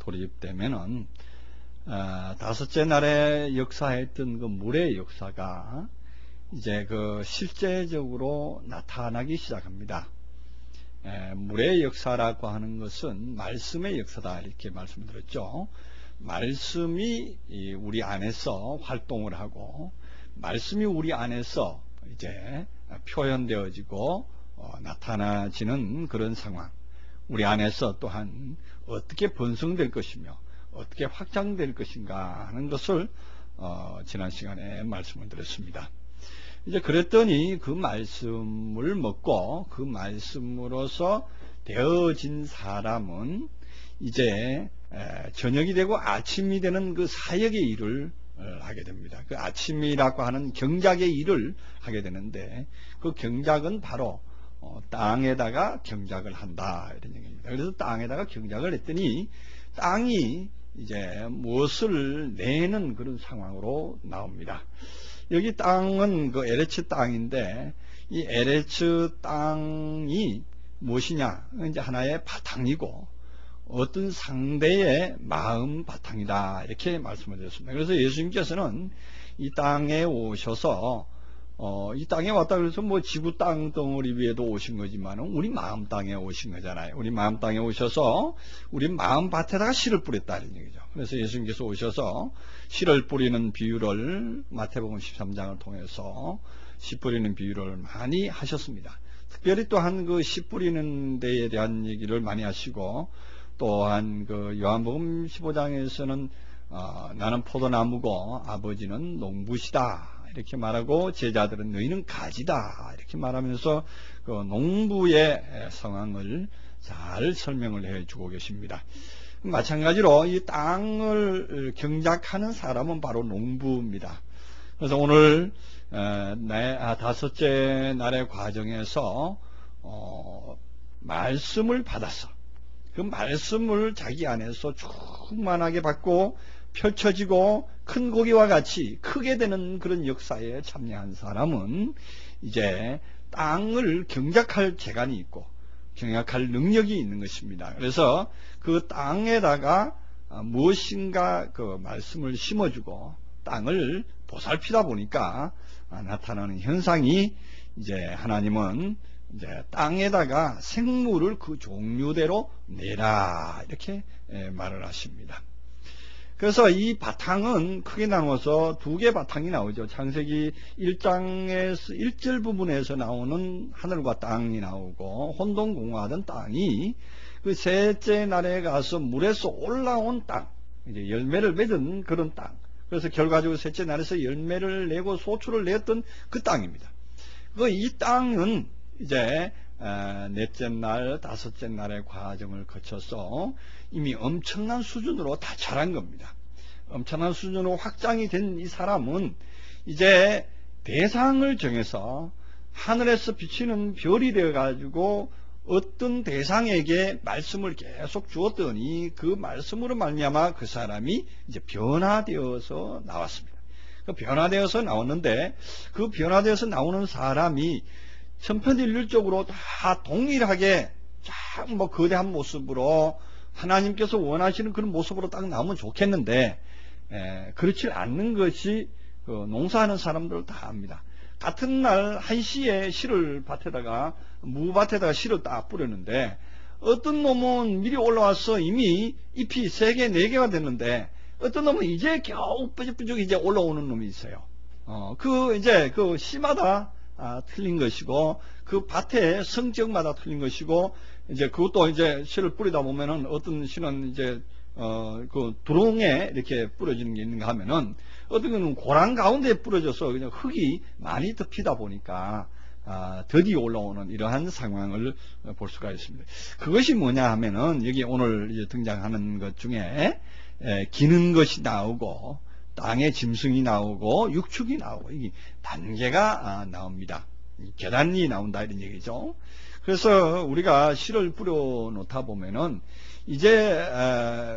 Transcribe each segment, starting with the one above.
돌입되면은 다섯째 날에 역사했던 그 물의 역사가 이제 그 실제적으로 나타나기 시작합니다. 물의 역사라고 하는 것은 말씀의 역사다 이렇게 말씀드렸죠. 말씀이 우리 안에서 활동을 하고 말씀이 우리 안에서 이제 표현되어지고 나타나지는 그런 상황. 우리 안에서 또한 어떻게 번성될 것이며 어떻게 확장될 것인가 하는 것을 지난 시간에 말씀을 드렸습니다. 이제 그랬더니 그 말씀을 먹고 그 말씀으로서 되어진 사람은 이제 저녁이 되고 아침이 되는 그 사역의 일을 하게 됩니다. 그 아침이라고 하는 경작의 일을 하게 되는데 그 경작은 바로 땅에다가 경작을 한다 이런 얘기입니다. 그래서 땅에다가 경작을 했더니 땅이 이제 무엇을 내는 그런 상황으로 나옵니다. 여기 땅은 그 에레츠 땅인데 이 에레츠 땅이 무엇이냐? 이제 하나의 바탕이고 어떤 상대의 마음 바탕이다 이렇게 말씀을 드렸습니다. 그래서 예수님께서는 이 땅에 오셔서 이 땅에 왔다 그래서 뭐 지구 땅 덩어리 위에도 오신 거지만 우리 마음 땅에 오신 거잖아요. 우리 마음 땅에 오셔서 우리 마음 밭에다가 씨를 뿌렸다 이런 얘기죠. 그래서 예수님께서 오셔서 씨를 뿌리는 비유를 마태복음 13장을 통해서 씨 뿌리는 비유를 많이 하셨습니다. 특별히 또한 그 씨 뿌리는 데에 대한 얘기를 많이 하시고 또한 그 요한복음 15장에서는 나는 포도나무고 아버지는 농부시다 이렇게 말하고 제자들은 너희는 가지다 이렇게 말하면서 그 농부의 상황을 잘 설명을 해주고 계십니다. 마찬가지로 이 땅을 경작하는 사람은 바로 농부입니다. 그래서 오늘 다섯째 날의 과정에서 말씀을 받았어. 그 말씀을 자기 안에서 충만하게 받고 펼쳐지고 큰 고기와 같이 크게 되는 그런 역사에 참여한 사람은 이제 땅을 경작할 재간이 있고 경작할 능력이 있는 것입니다. 그래서 그 땅에다가 무엇인가 그 말씀을 심어주고 땅을 보살피다 보니까 나타나는 현상이 이제 하나님은 이제 땅에다가 생물을 그 종류대로 내라 이렇게 말을 하십니다. 그래서 이 바탕은 크게 나눠서 두 개 바탕이 나오죠. 창세기 1장에서 1절 부분에서 나오는 하늘과 땅이 나오고 혼돈공허하던 땅이 그 셋째 날에 가서 물에서 올라온 땅, 이제 열매를 맺은 그런 땅. 그래서 결과적으로 셋째 날에서 열매를 내고 소출을 냈던 그 땅입니다. 이 땅은 이제 넷째 날, 다섯째 날의 과정을 거쳐서 이미 엄청난 수준으로 다 자란 겁니다. 엄청난 수준으로 확장이 된 이 사람은 이제 대상을 정해서 하늘에서 비치는 별이 되어 가지고 어떤 대상에게 말씀을 계속 주었더니 그 말씀으로 말미암아 그 사람이 이제 변화되어서 나왔습니다. 그 변화되어서 나왔는데 그 변화되어서 나오는 사람이 천편일률적으로 다 동일하게 쫙 뭐 거대한 모습으로 하나님께서 원하시는 그런 모습으로 딱 나오면 좋겠는데 그렇지 않는 것이 그 농사하는 사람들 다 압니다. 같은 날 1시에 씨를 밭에다가 무밭에다가 씨를 딱 뿌렸는데 어떤 놈은 미리 올라와서 이미 잎이 3개 4개가 됐는데 어떤 놈은 이제 겨우 뾰족뾰족 이제 올라오는 놈이 있어요. 이제 그 씨마다 틀린 것이고 그 밭의 성격마다 틀린 것이고 이제 그것도 이제 씨를 뿌리다 보면은 어떤 씨는 이제 그 두렁에 이렇게 뿌려지는 게 있는가 하면은 어떤 거는 고랑 가운데 뿌려져서 그냥 흙이 많이 덮이다 보니까 더디 올라오는 이러한 상황을 볼 수가 있습니다. 그것이 뭐냐 하면은 여기 오늘 이제 등장하는 것 중에 기는 것이 나오고 땅에 짐승이 나오고 육축이 나오고 이게 단계가 나옵니다. 계단이 나온다 이런 얘기죠. 그래서 우리가 씨를 뿌려 놓다 보면은 이제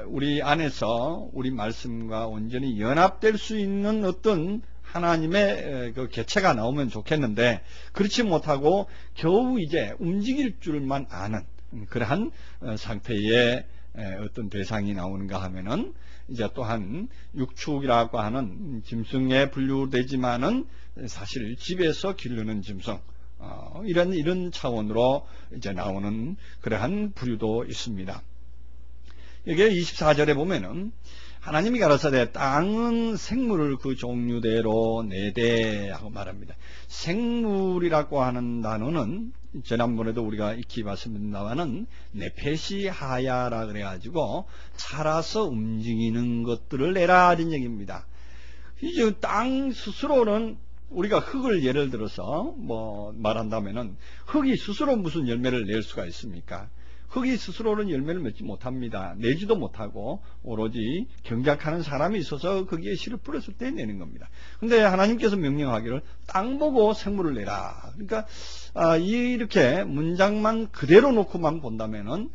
우리 안에서 우리 말씀과 온전히 연합될 수 있는 어떤 하나님의 그 개체가 나오면 좋겠는데 그렇지 못하고 겨우 이제 움직일 줄만 아는 그러한 상태에 어떤 대상이 나오는가 하면은 이제 또한 육축이라고 하는 짐승에 분류되지만은 사실 집에서 기르는 짐승, 이런 차원으로 이제 나오는 그러한 부류도 있습니다. 여기 24절에 보면은 하나님이 가라사대 땅은 생물을 그 종류대로 내되 하고 말합니다. 생물이라고 하는 단어는 지난번에도 우리가 익히 봤습니다만은 네페시하야라 그래가지고 살아서 움직이는 것들을 내라 이런 얘기입니다. 이제 땅 스스로는 우리가 흙을 예를 들어서 뭐 말한다면은 흙이 스스로 무슨 열매를 낼 수가 있습니까? 흙이 스스로는 열매를 맺지 못합니다. 내지도 못하고 오로지 경작하는 사람이 있어서 거기에 씨를 뿌렸을 때 내는 겁니다. 근데 하나님께서 명령하기를 땅 보고 생물을 내라. 그러니까 이렇게 문장만 그대로 놓고만 본다면은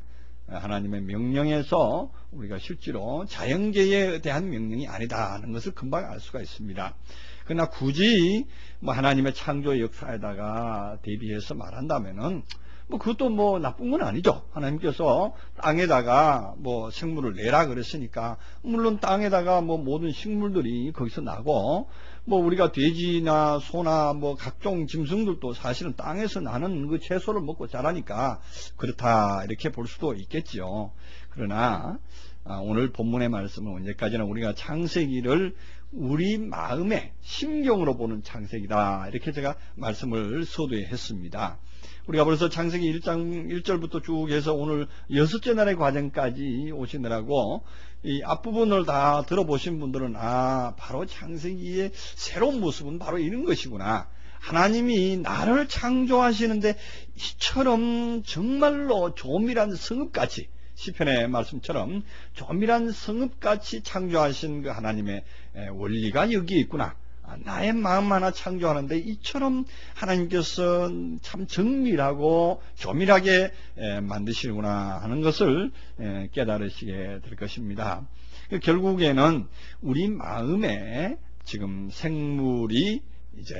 하나님의 명령에서 우리가 실제로 자연계에 대한 명령이 아니다 하는 것을 금방 알 수가 있습니다. 그러나 굳이 뭐 하나님의 창조 역사에다가 대비해서 말한다면은 뭐 그것도 뭐 나쁜 건 아니죠. 하나님께서 땅에다가 뭐 생물을 내라 그랬으니까 물론 땅에다가 뭐 모든 식물들이 거기서 나고 뭐 우리가 돼지나 소나 뭐 각종 짐승들도 사실은 땅에서 나는 그 채소를 먹고 자라니까 그렇다 이렇게 볼 수도 있겠지요. 그러나 오늘 본문의 말씀은 언제까지나 우리가 창세기를 우리 마음의 심경으로 보는 창세기다 이렇게 제가 말씀을 서두에 했습니다. 우리가 벌써 창세기 1장 1절부터 쭉 해서 오늘 6째 날의 과정까지 오시느라고 이 앞부분을 다 들어보신 분들은 바로 창세기의 새로운 모습은 바로 이런 것이구나. 하나님이 나를 창조하시는데 이처럼 정말로 조밀한 성읍같이 시편의 말씀처럼 조밀한 성읍같이 창조하신 그 하나님의 원리가 여기에 있구나. 나의 마음 하나 창조하는데 이처럼 하나님께서 참 정밀하고 조밀하게 만드시구나 하는 것을 깨달으시게 될 것입니다. 결국에는 우리 마음에 지금 생물이 이제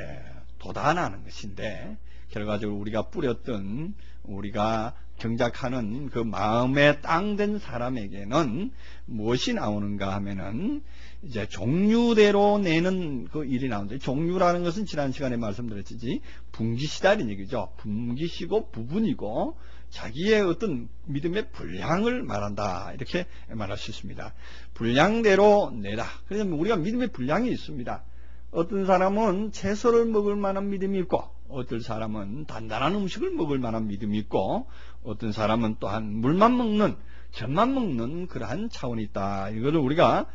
돋아나는 것인데 결과적으로 우리가 뿌렸던 우리가 경작하는 그 마음에 땅된 사람에게는 무엇이 나오는가 하면은 이제 종류대로 내는 그 일이 나오는데, 종류라는 것은 지난 시간에 말씀드렸듯이 분기시다 이런 얘기죠. 분기시고 부분이고 자기의 어떤 믿음의 분량을 말한다 이렇게 말할 수 있습니다. 분량대로 내라. 그래서 우리가 믿음의 분량이 있습니다. 어떤 사람은 채소를 먹을 만한 믿음이 있고 어떤 사람은 단단한 음식을 먹을 만한 믿음이 있고 어떤 사람은 또한 물만 먹는 젖만 먹는 그러한 차원이 있다. 이거를 우리가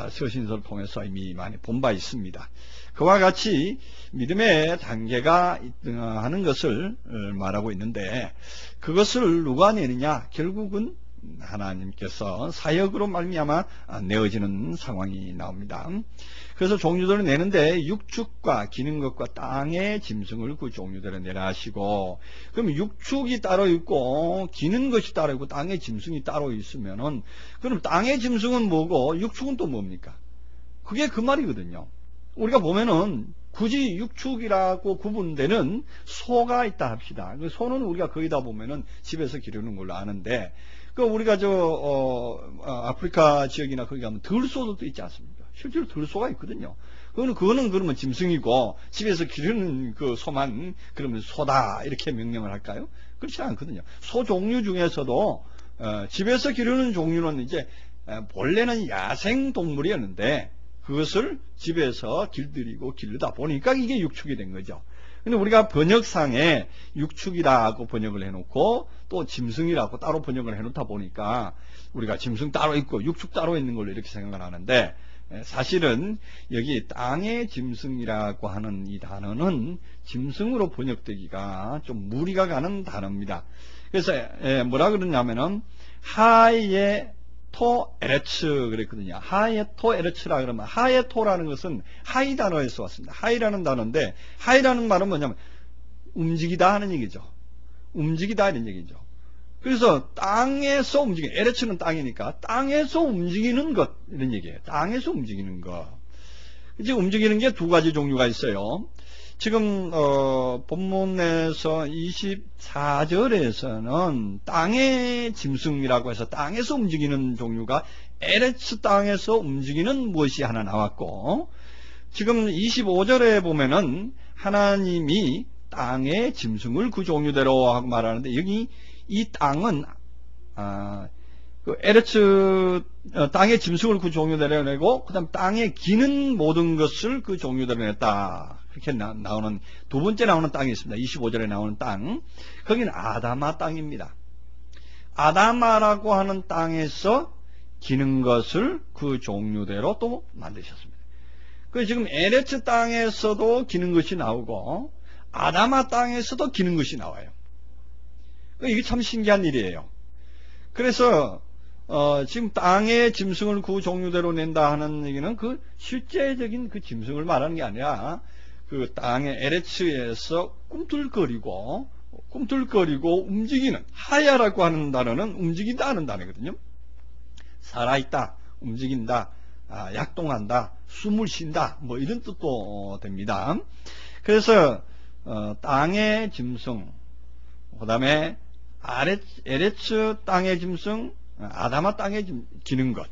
서신서를 통해서 이미 많이 본 바 있습니다. 그와 같이 믿음의 단계가 하는 것을 말하고 있는데 그것을 누가 내느냐? 결국은 하나님께서 사역으로 말미암아 내어지는 상황이 나옵니다. 그래서 종류들을 내는데 육축과 기는 것과 땅의 짐승을 그 종류대로 내라 하시고, 그럼 육축이 따로 있고 기는 것이 따로 있고 땅의 짐승이 따로 있으면은 그럼 땅의 짐승은 뭐고 육축은 또 뭡니까? 그게 그 말이거든요. 우리가 보면은 굳이 육축이라고 구분되는 소가 있다 합시다. 그 소는 우리가 거기다 보면은 집에서 기르는 걸로 아는데, 그 우리가 아프리카 지역이나 거기 가면 들소도 있지 않습니까? 실제로 들소가 있거든요. 그거는 그러면 짐승이고 집에서 기르는 그 소만 그러면 소다 이렇게 명령을 할까요? 그렇지 않거든요. 소 종류 중에서도 집에서 기르는 종류는 이제 본래는 야생 동물이었는데 그것을 집에서 길들이고 기르다 보니까 이게 육축이 된 거죠. 근데 우리가 번역상에 육축이라고 번역을 해놓고 또 짐승이라고 따로 번역을 해놓다 보니까 우리가 짐승 따로 있고 육축 따로 있는 걸로 이렇게 생각을 하는데, 사실은 여기 땅의 짐승이라고 하는 이 단어는 짐승으로 번역되기가 좀 무리가 가는 단어입니다. 그래서 뭐라 그러냐면은 하예토 에레츠 그랬거든요. 하예토 에레츠라 그러면 하예토라는 것은 하이 단어에서 왔습니다. 하이라는 단어인데 하이라는 말은 뭐냐면 움직이다 하는 얘기죠. 움직이다 이런 얘기죠. 그래서 땅에서 움직이는, 에레츠는 땅이니까 땅에서 움직이는 것 이런 얘기예요. 땅에서 움직이는 것. 이제 움직이는 게 두 가지 종류가 있어요. 지금 본문에서 24절에서는 땅의 짐승이라고 해서 땅에서 움직이는 종류가 에레츠 땅에서 움직이는 무엇이 하나 나왔고, 지금 25절에 보면은 하나님이 땅의 짐승을 그 종류대로 하고 말하는데, 여기 이 땅은 그 에레츠 땅의 짐승을 그 종류대로 내고, 그 다음 땅에 기는 모든 것을 그 종류대로 냈다. 그렇게 나오는 두 번째 나오는 땅이 있습니다. 25절에 나오는 땅, 거기는 아다마 땅입니다. 아다마라고 하는 땅에서 기는 것을 그 종류대로 또 만드셨습니다. 그 지금 에레츠 땅에서도 기는 것이 나오고 아다마 땅에서도 기는 것이 나와요. 이게 참 신기한 일이에요. 그래서 지금 땅의 짐승을 그 종류대로 낸다 하는 얘기는 그 실제적인 그 짐승을 말하는 게 아니라 그 땅의 에레츠에서 꿈틀거리고 움직이는, 하야라고 하는 단어는 움직인다 하는 단어거든요. 살아있다, 움직인다, 약동한다, 숨을 쉰다, 뭐 이런 뜻도 됩니다. 그래서 땅의 짐승, 그 다음에 에레츠 땅의 짐승, 아다마 땅에 기는 것,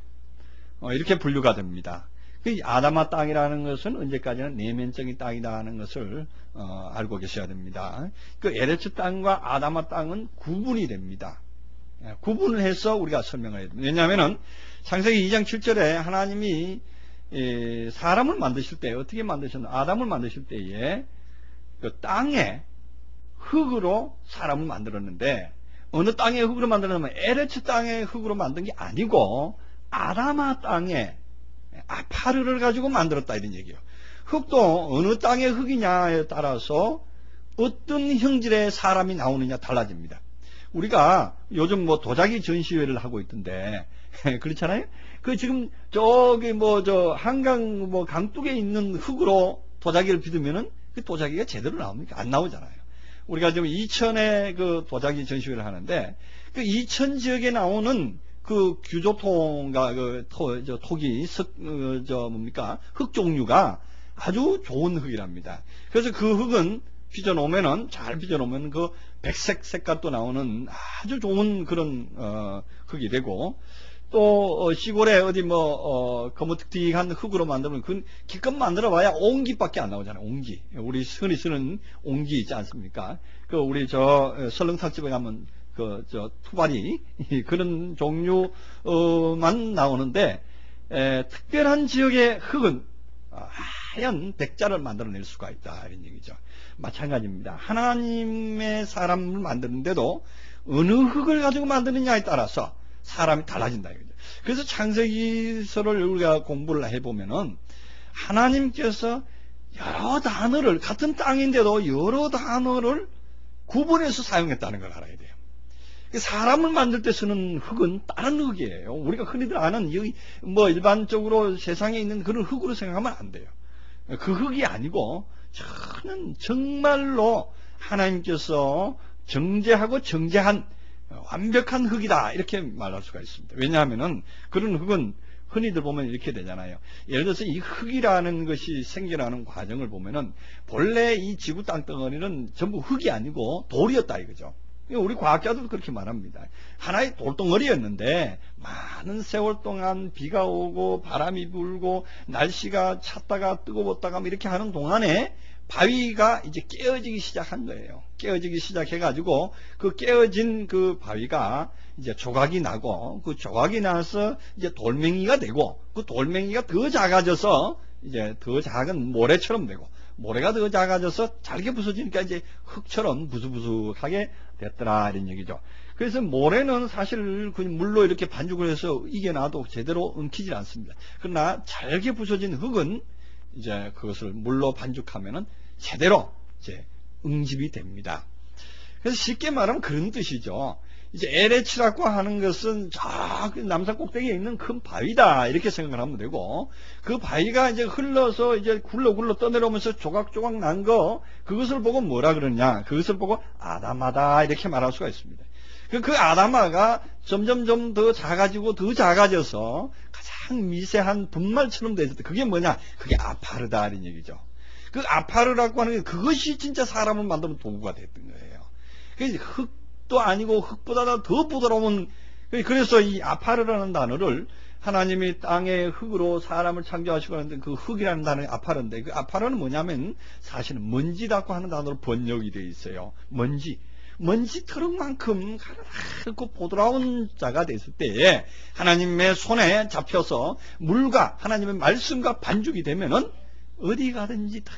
이렇게 분류가 됩니다. 그 아다마 땅이라는 것은 언제까지나 내면적인 땅이다 하는 것을 알고 계셔야 됩니다. 그 에레츠 땅과 아다마 땅은 구분이 됩니다. 구분을 해서 우리가 설명을 해야 됩니다. 왜냐하면 창세기 2장 7절에 하나님이 사람을 만드실 때 어떻게 만드셨나? 아담을 만드실 때에 그 땅에 흙으로 사람을 만들었는데, 어느 땅의 흙으로 만들었냐면 에레츠 땅의 흙으로 만든 게 아니고 아다마 땅에 아파르를 가지고 만들었다 이런 얘기예요. 흙도 어느 땅의 흙이냐에 따라서 어떤 형질의 사람이 나오느냐 달라집니다. 우리가 요즘 뭐 도자기 전시회를 하고 있던데 그렇잖아요. 그 지금 저기 한강 강둑에 있는 흙으로 도자기를 빚으면은 그 도자기가 제대로 나옵니까? 안 나오잖아요. 우리가 지금 이천에 그 도자기 전시회를 하는데, 그 이천 지역에 나오는 그 규조통과 토기, 흙 종류가 아주 좋은 흙이랍니다. 그래서 그 흙은 잘 빚어놓으면 그 백색 색깔도 나오는 아주 좋은 그런, 흙이 되고, 또, 시골에 어디 거무특틱한 흙으로 만들면 그건 기껏 만들어봐야 옹기밖에 안 나오잖아요. 옹기. 우리 흔히 쓰는 옹기 있지 않습니까? 그, 우리 설렁탕집에 가면 투바리, 그런 종류만 나오는데, 특별한 지역의 흙은 하얀 백자를 만들어낼 수가 있다. 이런 얘기죠. 마찬가지입니다. 하나님의 사람을 만드는데도 어느 흙을 가지고 만드느냐에 따라서 사람이 달라진다. 이거죠. 그래서 창세기서를 우리가 공부를 해보면은 하나님께서 여러 단어를, 같은 땅인데도 여러 단어를 구분해서 사용했다는 걸 알아야 돼요. 사람을 만들 때 쓰는 흙은 다른 흙이에요. 우리가 흔히들 아는 일반적으로 세상에 있는 그런 흙으로 생각하면 안 돼요. 그 흙이 아니고 저는 정말로 하나님께서 정제하고 정제한 완벽한 흙이다 이렇게 말할 수가 있습니다. 왜냐하면은 그런 흙은 흔히들 보면 이렇게 되잖아요. 예를 들어서 이 흙이라는 것이 생겨나는 과정을 보면은 본래 이 지구 땅덩어리는 전부 흙이 아니고 돌이었다 이거죠. 우리 과학자들도 그렇게 말합니다. 하나의 돌덩어리였는데 많은 세월 동안 비가 오고 바람이 불고 날씨가 찼다가 뜨거웠다가 이렇게 하는 동안에 바위가 이제 깨어지기 시작한 거예요. 깨어지기 시작해가지고 그 깨어진 그 바위가 이제 조각이 나고, 그 조각이 나서 이제 돌멩이가 되고, 그 돌멩이가 더 작아져서 이제 더 작은 모래처럼 되고, 모래가 더 작아져서 잘게 부서지니까 이제 흙처럼 부수부수하게 됐더라 이런 얘기죠. 그래서 모래는 사실 그 물로 이렇게 반죽을 해서 이겨놔도 제대로 엉키질 않습니다. 그러나 잘게 부서진 흙은 이제 그것을 물로 반죽하면은 제대로 이제 응집이 됩니다. 그래서 쉽게 말하면 그런 뜻이죠. 이제 에레츠라고 하는 것은 저 남산 꼭대기에 있는 큰 바위다 이렇게 생각을 하면 되고, 그 바위가 이제 흘러서 이제 굴러 떠내려오면서 조각조각 난 거, 그것을 보고 뭐라 그러냐, 그것을 보고 아다마다 이렇게 말할 수가 있습니다. 그 아다마가 점점점 더 작아져서 가장 미세한 분말처럼 되었을 때 그게 뭐냐, 그게 아파르다 이런 얘기죠. 그 아파르라고 하는 게 그것이 진짜 사람을 만드는 도구가 됐던 거예요. 그래서 흙도 아니고 흙보다 더 부드러운, 그래서 이 아파르라는 단어를 하나님이 땅의 흙으로 사람을 창조하시고 하는데 그 흙이라는 단어가 아파르인데, 그 아파르는 뭐냐면 사실은 먼지라고 하는 단어로 번역이 되어 있어요. 먼지 트럭만큼 가르고 부드러운 자가 됐을 때에 하나님의 손에 잡혀서 물과 하나님의 말씀과 반죽이 되면은 어디 가든지 다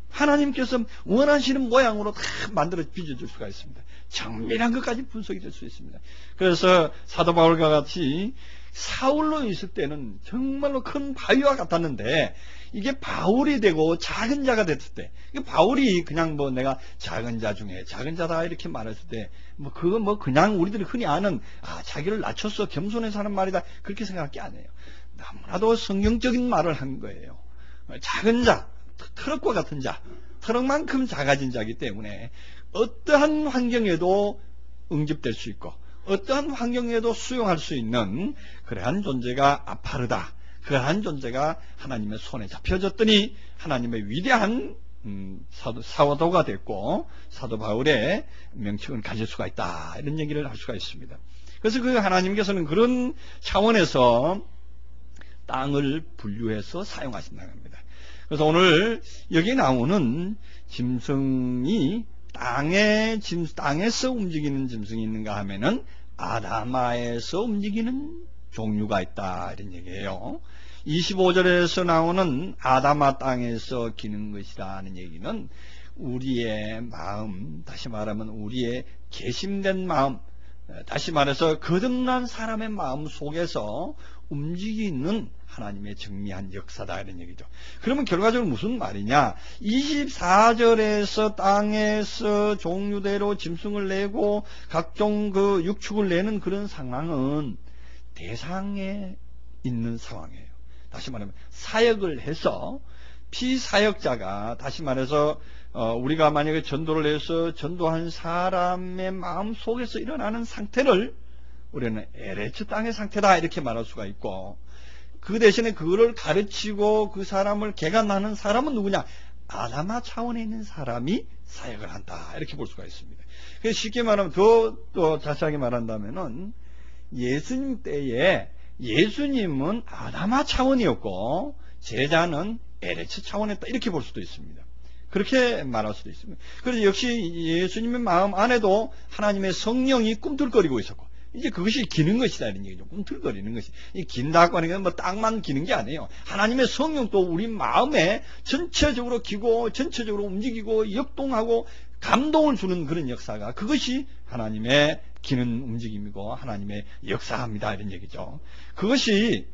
하나님께서 원하시는 모양으로 다 만들어 빚어줄 수가 있습니다. 정밀한 것까지 분석이 될 수 있습니다. 그래서 사도 바울과 같이 사울로 있을 때는 정말로 큰 바위와 같았는데, 이게 바울이 되고 작은 자가 됐을 때, 바울이 그냥 뭐 내가 작은 자 중에 작은 자다 이렇게 말했을 때, 뭐 그거 뭐 그냥 우리들이 흔히 아는 자기를 낮춰서 겸손해서 하는 말이다 그렇게 생각할 게 아니에요. 너무나도 성경적인 말을 한 거예요. 작은 자, 트럭과 같은 자, 트럭만큼 작아진 자이기 때문에 어떠한 환경에도 응집될 수 있고 어떠한 환경에도 수용할 수 있는 그러한 존재가 아파르다. 그러한 존재가 하나님의 손에 잡혀졌더니 하나님의 위대한 사도가 됐고 사도 바울의 명칭을 가질 수가 있다. 이런 얘기를 할 수가 있습니다. 그래서 그 하나님께서는 그런 차원에서 땅을 분류해서 사용하신다는 겁니다. 그래서 오늘 여기 나오는 짐승이 땅에서 움직이는 짐승이 있는가 하면은 아다마에서 움직이는 종류가 있다 이런 얘기예요. 25절에서 나오는 아다마 땅에서 기는 것이라는 얘기는 우리의 마음, 다시 말하면 우리의 개심된 마음, 다시 말해서 거듭난 사람의 마음 속에서 움직이는 하나님의 정미한 역사다 이런 얘기죠. 그러면 결과적으로 무슨 말이냐? 24절에서 땅에서 종류대로 짐승을 내고 각종 그 육축을 내는 그런 상황은 대상에 있는 상황이에요. 다시 말하면 사역을 해서 피사역자가, 다시 말해서 우리가 만약에 전도를 해서 전도한 사람의 마음 속에서 일어나는 상태를 우리는 에레츠 땅의 상태다 이렇게 말할 수가 있고, 그 대신에 그거를 가르치고 그 사람을 개간하는 사람은 누구냐? 아다마 차원에 있는 사람이 사역을 한다 이렇게 볼 수가 있습니다. 그래서 쉽게 말하면 더 자세하게 말한다면은 예수님 때에 예수님은 아다마 차원이었고 제자는 에레츠 차원이었다 이렇게 볼 수도 있습니다. 그렇게 말할 수도 있습니다. 그래서 역시 예수님의 마음 안에도 하나님의 성령이 꿈틀거리고 있었고, 이제 그것이 기는 것이다 이런 얘기죠. 꿈틀거리는 것이. 이 긴다고 하는 건 뭐 땅만 기는 게 아니에요. 하나님의 성령도 우리 마음에 전체적으로 기고 전체적으로 움직이고 역동하고 감동을 주는 그런 역사가, 그것이 하나님의 기는 움직임이고 하나님의 역사입니다 이런 얘기죠. 그것이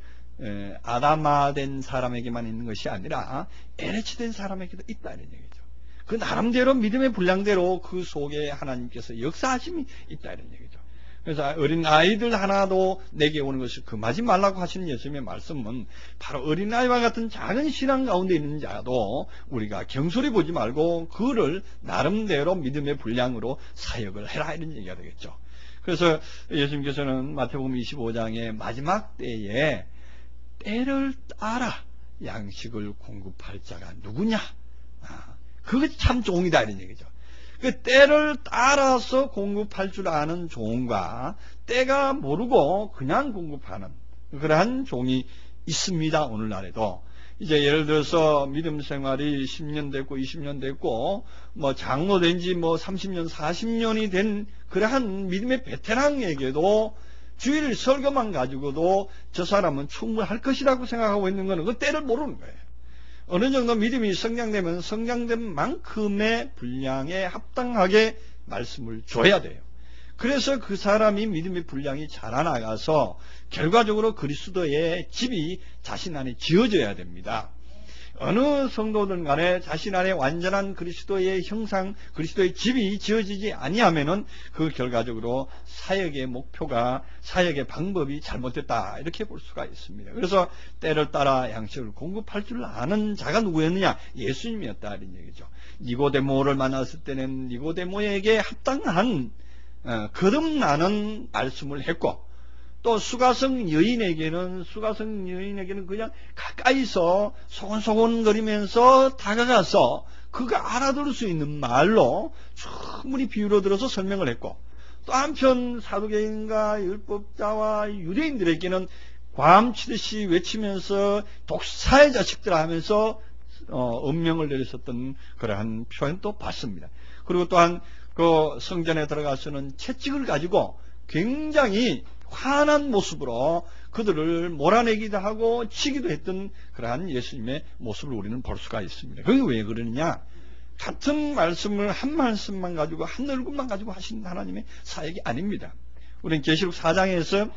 아다마된 사람에게만 있는 것이 아니라 에레츠 된 사람에게도 있다 이런 얘기죠. 그 나름대로 믿음의 분량대로 그 속에 하나님께서 역사하심이 있다 이런 얘기죠. 그래서 어린 아이들 하나도 내게 오는 것을 금하지 말라고 하시는 예수님의 말씀은 바로 어린아이와 같은 작은 신앙 가운데 있는 자도 우리가 경솔히 보지 말고 그를 나름대로 믿음의 분량으로 사역을 해라 이런 얘기가 되겠죠. 그래서 예수님께서는 마태복음 25장의 마지막 때에 때를 따라 양식을 공급할 자가 누구냐? 그것이 참 종이다 이런 얘기죠. 그 때를 따라서 공급할 줄 아는 종과 때가 모르고 그냥 공급하는 그러한 종이 있습니다. 오늘날에도 이제 예를 들어서 믿음 생활이 10년 됐고 20년 됐고 뭐 장로 된 지 뭐 30년 40년이 된 그러한 믿음의 베테랑에게도 주일 설교만 가지고도 저 사람은 충분할 것이라고 생각하고 있는 것은 그 때를 모르는 거예요. 어느 정도 믿음이 성장되면 성장된 만큼의 분량에 합당하게 말씀을 줘야 돼요. 그래서 그 사람이 믿음의 분량이 자라나가서 결과적으로 그리스도의 집이 자신 안에 지어져야 됩니다. 어느 성도든 간에 자신 안에 완전한 그리스도의 형상, 그리스도의 집이 지어지지 아니하면은 그 결과적으로 사역의 목표가, 사역의 방법이 잘못됐다 이렇게 볼 수가 있습니다. 그래서 때를 따라 양식을 공급할 줄 아는 자가 누구였느냐? 예수님이었다 이런 얘기죠. 니고데모를 만났을 때는 니고데모에게 합당한 거듭나는 말씀을 했고, 또 수가성 여인에게는 그냥 가까이서 소곤소곤거리면서 다가가서 그가 알아들을 수 있는 말로 충분히 비유로 들어서 설명을 했고, 또 한편 사두개인과 율법자와 유대인들에게는 괌치듯이 외치면서 독사의 자식들아 하면서 엄명을 내렸었던 그러한 표현도 봤습니다. 그리고 또한 그 성전에 들어가서는 채찍을 가지고 굉장히 환한 모습으로 그들을 몰아내기도 하고 치기도 했던 그러한 예수님의 모습을 우리는 볼 수가 있습니다. 그게 왜 그러느냐? 같은 말씀을 한 말씀만 가지고 한 얼굴만 가지고 하시는 하나님의 사역이 아닙니다. 우리는 계시록 4장에서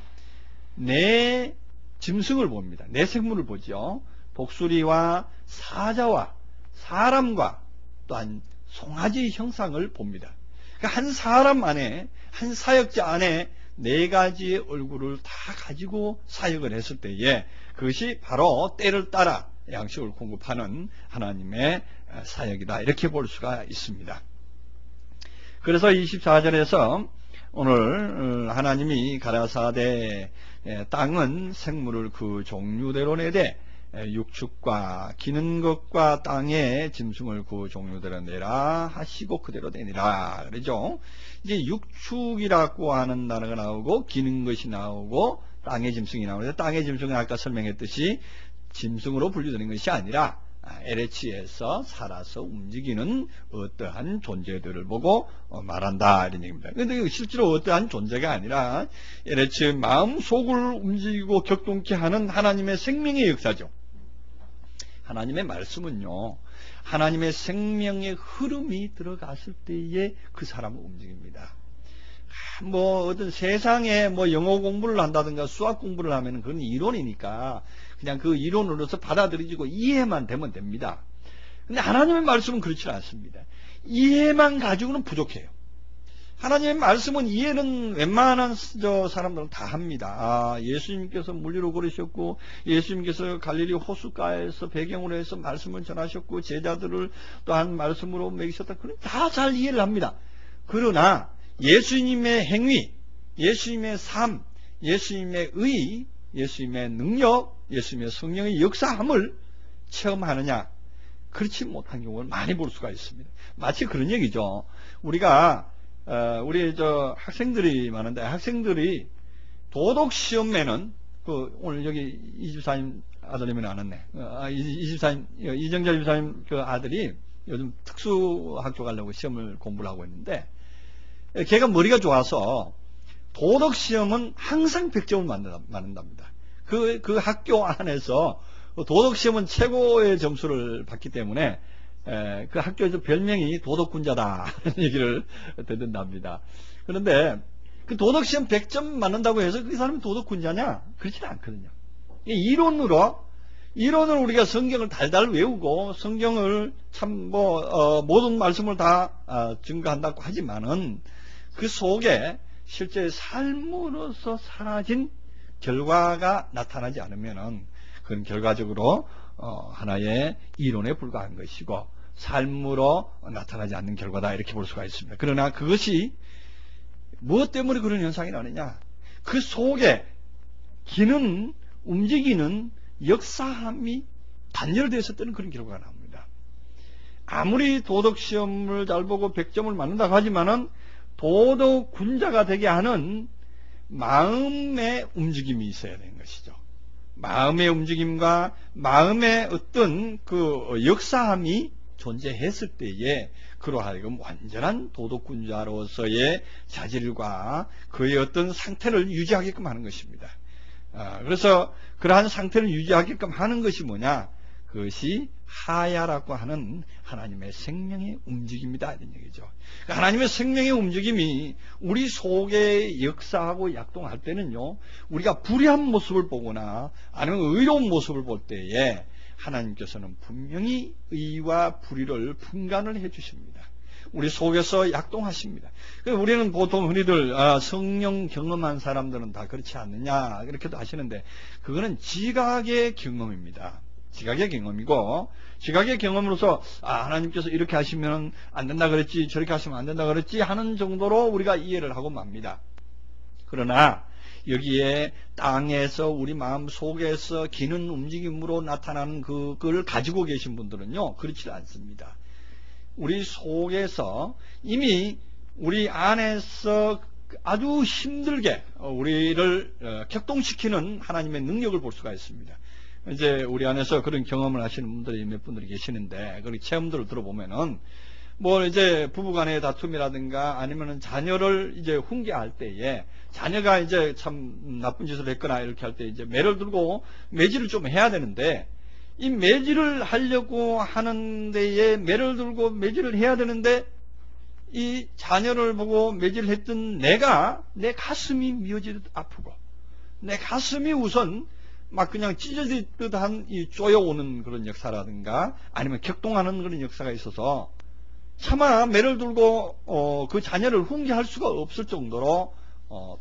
네 짐승을 봅니다. 네 생물을 보죠. 독수리와 사자와 사람과 또한 송아지 형상을 봅니다. 그러니까 한 사람 안에, 한 사역자 안에 네 가지의 얼굴을 다 가지고 사역을 했을 때에 그것이 바로 때를 따라 양식을 공급하는 하나님의 사역이다, 이렇게 볼 수가 있습니다. 그래서 24절에서 오늘 하나님이 가라사대 땅은 생물을 그 종류대로 내되 육축과 기는 것과 땅의 짐승을 그 종류대로 내라 하시고 그대로 되니라 그러죠. 이제 육축이라고 하는 단어가 나오고 기는 것이 나오고 땅의 짐승이 나오는데, 땅의 짐승은 아까 설명했듯이 짐승으로 분류되는 것이 아니라 LH에서 살아서 움직이는 어떠한 존재들을 보고 말한다, 이런 얘기입니다. 그런데 실제로 어떠한 존재가 아니라 LH의 마음속을 움직이고 격동케 하는 하나님의 생명의 역사죠. 하나님의 말씀은요, 하나님의 생명의 흐름이 들어갔을 때에 그 사람을 움직입니다. 어떤 세상에 영어 공부를 한다든가 수학 공부를 하면 그건 이론이니까 그냥 그 이론으로서 받아들여지고 이해만 되면 됩니다. 근데 하나님의 말씀은 그렇지 않습니다. 이해만 가지고는 부족해요. 하나님의 말씀은 이해는 웬만한 사람들은 다 합니다. 예수님께서 물리로 걸으셨고, 예수님께서 갈릴리 호숫가에서 배경으로 해서 말씀을 전하셨고, 제자들을 또한 말씀으로 먹이셨다. 그건 다 잘 이해를 합니다. 그러나 예수님의 행위, 예수님의 삶, 예수님의 의, 예수님의 능력, 예수님의 성령의 역사함을 체험하느냐, 그렇지 못한 경우를 많이 볼 수가 있습니다. 마치 그런 얘기죠. 우리가 우리 학생들이 많은데, 학생들이 도덕 시험에는 오늘 여기 이집사님 아들님이 나왔네. 이집사님 이정자 집사님 그 아들이 요즘 특수학교 가려고 시험을 공부를 하고 있는데, 걔가 머리가 좋아서 도덕 시험은 항상 100점을 맞는답니다. 그 학교 안에서 도덕 시험은 최고의 점수를 받기 때문에 그 학교에서 별명이 도덕군자다 하는 얘기를 듣는답니다. 그런데 그 도덕시험 100점 맞는다고 해서 그 사람이 도덕군자냐? 그렇지는 않거든요. 이론으로 우리가 성경을 달달 외우고 성경을 참 모든 말씀을 다 증거한다고 하지만은 그 속에 실제 삶으로서 사라진 결과가 나타나지 않으면은 그건 결과적으로 하나의 이론에 불과한 것이고 삶으로 나타나지 않는 결과다, 이렇게 볼 수가 있습니다. 그러나 그것이 무엇 때문에 그런 현상이 나느냐? 그 속에 기는, 움직이는 역사함이 단절되어서 뜨는 그런 결과가 나옵니다. 아무리 도덕시험을 잘 보고 100점을 맞는다고 하지만은 도덕군자가 되게 하는 마음의 움직임이 있어야 되는 것이죠. 마음의 움직임과 마음의 어떤 그 역사함이 존재했을 때에 그로 하여금 완전한 도덕군자로서의 자질과 그의 어떤 상태를 유지하게끔 하는 것입니다. 그래서 그러한 상태를 유지하게끔 하는 것이 뭐냐? 그것이 하야라고 하는 하나님의 생명의 움직임이다, 이런 얘기죠. 하나님의 생명의 움직임이 우리 속에 역사하고 약동할 때는요, 우리가 불의한 모습을 보거나 아니면 의로운 모습을 볼 때에 하나님께서는 분명히 의와 불의를 분간을 해주십니다. 우리 속에서 약동하십니다. 우리는 보통 흔히들 성령 경험한 사람들은 다 그렇지 않느냐 이렇게도 하시는데, 그거는 지각의 경험입니다. 지각의 경험이고, 지각의 경험으로서 하나님께서 이렇게 하시면 안 된다 그랬지, 저렇게 하시면 안 된다 그랬지 하는 정도로 우리가 이해를 하고 맙니다. 그러나 여기에 땅에서 우리 마음 속에서 기는 움직임으로 나타나는 그걸 가지고 계신 분들은요, 그렇지 않습니다. 우리 속에서 이미 우리 안에서 아주 힘들게 우리를 격동시키는 하나님의 능력을 볼 수가 있습니다. 이제 우리 안에서 그런 경험을 하시는 분들이 몇 분들이 계시는데, 그 체험들을 들어보면은 뭐 이제 부부간의 다툼이라든가 아니면은 자녀를 이제 훈계할 때에 자녀가 이제 참 나쁜 짓을 했거나 이렇게 할 때 이제 매를 들고 매질을 좀 해야 되는데, 이 매질을 하려고 하는 데에 매를 들고 매질을 해야 되는데, 이 자녀를 보고 매질을 했던 내가 내 가슴이 미어지듯 아프고 내 가슴이 우선 막 그냥 찢어지듯한 이 쪼여오는 그런 역사라든가 아니면 격동하는 그런 역사가 있어서 차마 매를 들고 그 자녀를 훈계할 수가 없을 정도로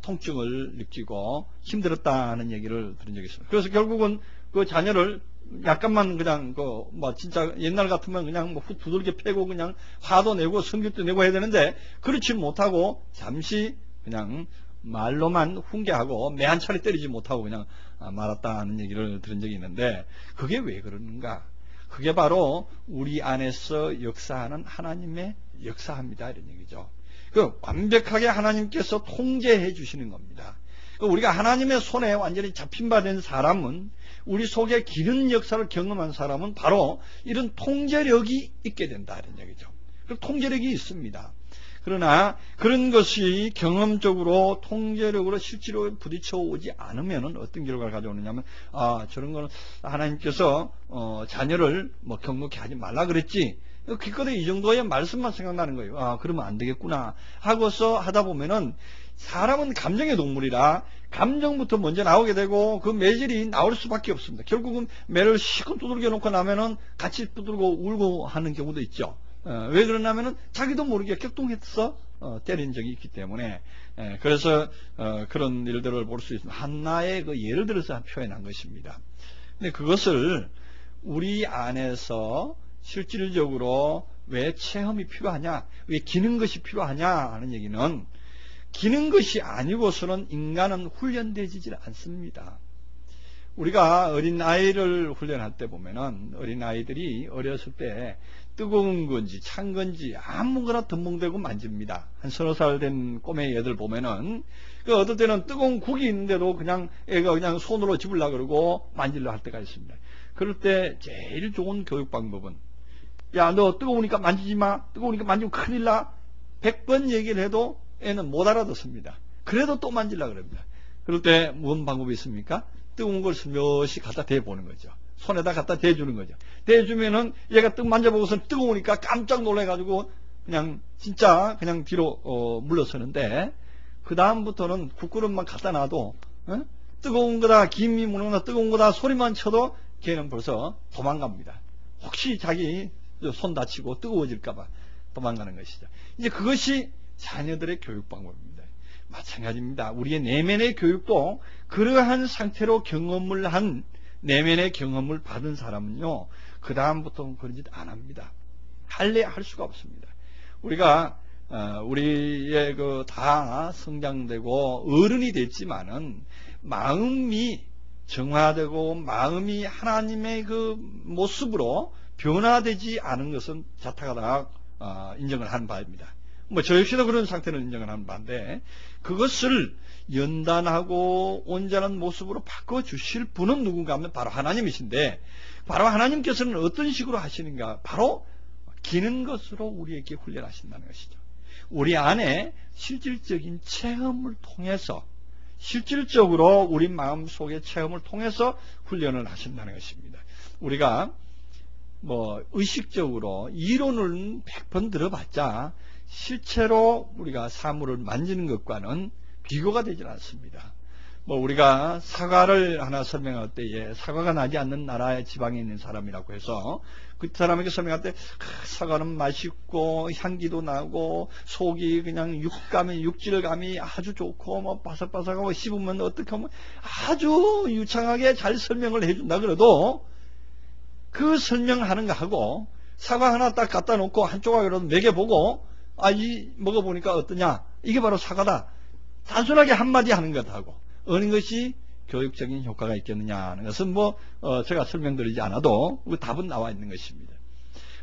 통증을 느끼고 힘들었다는 얘기를 들은 적이 있습니다. 그래서 결국은 그 자녀를 약간만 그냥 뭐 진짜 옛날 같으면 그냥 뭐 두들겨 패고 그냥 화도 내고 성질도 내고 해야 되는데, 그렇지 못하고 잠시 그냥 말로만 훈계하고 매 한 차례 때리지 못하고 그냥 말았다는 얘기를 들은 적이 있는데, 그게 왜 그러는가? 그게 바로 우리 안에서 역사하는 하나님의 역사합니다, 이런 얘기죠. 그 완벽하게 하나님께서 통제해 주시는 겁니다. 우리가 하나님의 손에 완전히 잡힌 바 된 사람은, 우리 속에 기른 역사를 경험한 사람은 바로 이런 통제력이 있게 된다, 이런 얘기죠. 그 통제력이 있습니다. 그러나 그런 것이 경험적으로 통제력으로 실제로 부딪혀 오지 않으면 어떤 결과를 가져오느냐면, 저런 거는 하나님께서 자녀를 뭐 경고케 하지 말라 그랬지, 기껏해 이 정도의 말씀만 생각나는 거예요. 그러면 안 되겠구나 하고서 하다 보면은, 사람은 감정의 동물이라 감정부터 먼저 나오게 되고 그 매질이 나올 수밖에 없습니다. 결국은 매를 실컷 두들겨 놓고 나면은 같이 두들고 울고 하는 경우도 있죠. 왜 그러냐면은 자기도 모르게 격동해서 때린 적이 있기 때문에. 그래서 그런 일들을 볼 수 있습니다. 한나의 그 예를 들어서 표현한 것입니다. 근데 그것을 우리 안에서 실질적으로 왜 체험이 필요하냐, 왜 기는 것이 필요하냐 하는 얘기는, 기는 것이 아니고서는 인간은 훈련되지 않습니다. 우리가 어린아이를 훈련할 때 보면은, 어린아이들이 어렸을 때 뜨거운 건지 찬 건지 아무거나 덤벙대고 만집니다. 한 서너 살 된 꼬맹이 애들 보면은, 어떨 때는 뜨거운 국이 있는데도 그냥 애가 그냥 손으로 집으려고 그러고 만지려고 할 때가 있습니다. 그럴 때 제일 좋은 교육 방법은, 야, 너 뜨거우니까 만지지 마. 뜨거우니까 만지면 큰일 나. 100번 얘기를 해도 애는 못 알아듣습니다. 그래도 또 만지려고 그럽니다. 그럴 때 무슨 방법이 있습니까? 뜨거운 걸 슬며시 갖다 대보는 거죠. 손에다 갖다 대주는 거죠. 대주면은 얘가 뜩 만져보고서 뜨거우니까 깜짝 놀래가지고 그냥 진짜 그냥 뒤로 물러서는데, 그 다음부터는 국그릇만 갖다 놔도 뜨거운 거다, 김이 무는거다, 뜨거운 거다 소리만 쳐도 걔는 벌써 도망갑니다. 혹시 자기 손 다치고 뜨거워질까봐 도망가는 것이죠. 이제 그것이 자녀들의 교육 방법입니다. 마찬가지입니다. 우리의 내면의 교육도 그러한 상태로 경험을 한, 내면의 경험을 받은 사람은요, 그 다음부터는 그런 짓 안 합니다. 할래 할 수가 없습니다. 우리가 우리의 다 성장되고 어른이 됐지만은 마음이 정화되고 마음이 하나님의 그 모습으로 변화되지 않은 것은 자타가 다 인정을 하는 바입니다. 뭐 저 역시도 그런 상태를 인정을 하는 바인데, 그것을 연단하고 온전한 모습으로 바꿔주실 분은 누군가 하면 바로 하나님이신데, 바로 하나님께서는 어떤 식으로 하시는가, 바로 기는 것으로 우리에게 훈련하신다는 것이죠. 우리 안에 실질적인 체험을 통해서, 실질적으로 우리 마음속의 체험을 통해서 훈련을 하신다는 것입니다. 우리가 뭐 의식적으로 이론을 100번 들어봤자 실제로 우리가 사물을 만지는 것과는 비교가 되질 않습니다. 뭐 우리가 사과를 하나 설명할 때에, 사과가 나지 않는 나라의 지방에 있는 사람이라고 해서 그 사람에게 설명할 때, 사과는 맛있고 향기도 나고 속이 그냥 육질감이 아주 좋고 뭐 바삭바삭하고 씹으면 어떻게 하면 아주 유창하게 잘 설명을 해준다 그래도, 그 설명하는 거 하고 사과 하나 딱 갖다 놓고 한조각이라도 먹여보고, 이 먹어보니까 어떠냐, 이게 바로 사과다, 단순하게 한마디 하는 것하고 어느 것이 교육적인 효과가 있겠느냐 하는 것은 제가 설명드리지 않아도 답은 나와 있는 것입니다.